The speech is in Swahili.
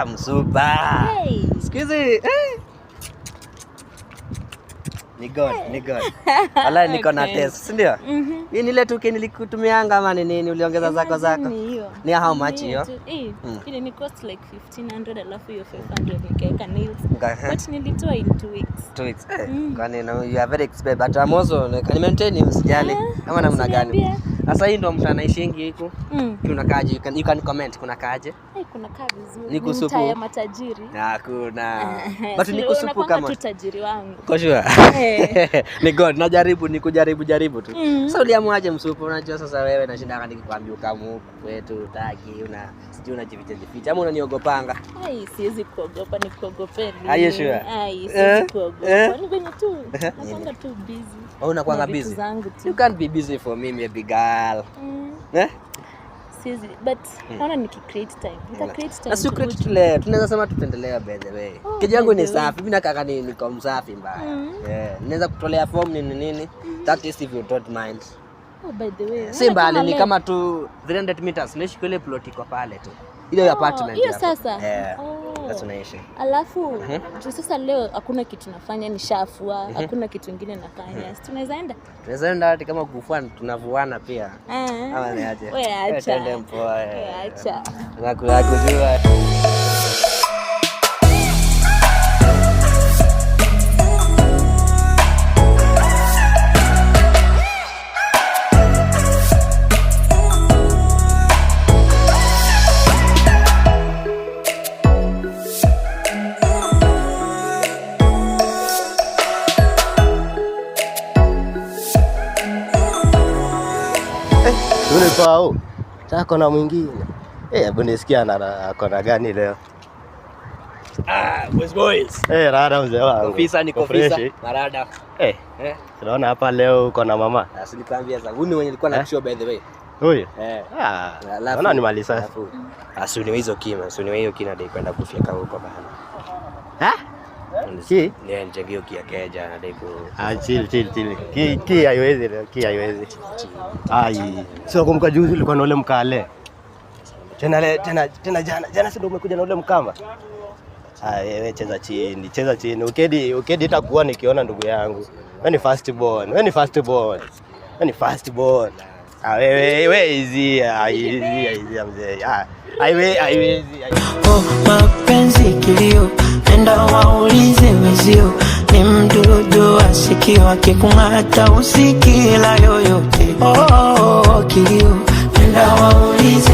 Msupa. Hey. Skizi. Ni God. Wala niko na test, si ndio? Hii ni ile tu nilikutumianga ama ni nini uliongeza zako? Ni how much hiyo? Ile ni cost like 1500 alafu hiyo 500 nikaeka nails. But nilitoa in 2 weeks. 2 weeks. Kwani you are very expensive but I'm also can maintain usijali. Kama namna gani? Sasa hii ndo mtu anaishingi huko. Unakaaje? You can comment kuna kaaje? Kuna kaa vizuri. Ni kusupu ya matajiri. Hakuna. But ni kusupu kama tu tajiri wangu. Kwa sure. Ni God, najaribu tu. Sasa uliamuaje msupu? Unajua sasa wewe nashinda nikikwambia ukamu kwetu utaki sijui unajificha ama unaniogopanga? Siwezi kuogopa, nikuogopeni. Are you sure? Siwezi kuogopa. Ni venye tu. Nakwanga tu busy. Unakuanga busy? You can't be busy for me, baby girl. But naona nikicreate time. Nika-create time. Asi create tule. Tunaweza sema tupendelea by the way. Kijangu ni safi. Mimi nakaka niko msafi mbaya. Naweza kutolea form nini. That is if you don't mind. By the way. Si mbali ni kama tu 300 meters. Naishi kule plot iko pale tu. Ile apartment. Hiyo sasa. That's unaishi. Alafu sasa leo hakuna kitu nafanya, nishafua, hakuna kitu kingine nafanya. Tunaweza enda? Tunaweza enda hata kama kufuana tunavuana pia. Ama ni aje? Wewe acha. Twende mpoa. Wewe acha. Nakujua. Yule pao tako na mwingine. Hebu nisikia na gani leo? Boys. Rada mzee wangu. Ofisa ni ofisa. Marada. Tunaona hapa leo uko na mama. Asinikwambia sasa. Huyu mwenye nilikuwa na show by the way. Huyu? Naona ni mali safi. Asuniwe hizo kina dai kwenda kufika huko bana. Ki? Ni njegio kiakeja na dai ku. Chill. Ki haiwezi. Sio kumka juzi ulikuwa na ule mkale. Tena jana sio umekuja na ule mkamba. Wewe cheza chini. Ukedi itakuwa nikiona ndugu yangu. Wewe ni first born. Wewe hizi mzee. Haiwezi. Mapenzi kilio, nenda waulize wezio, ni mdudu asikio akikung'ata usikila yoyote. Kilio, nenda waulize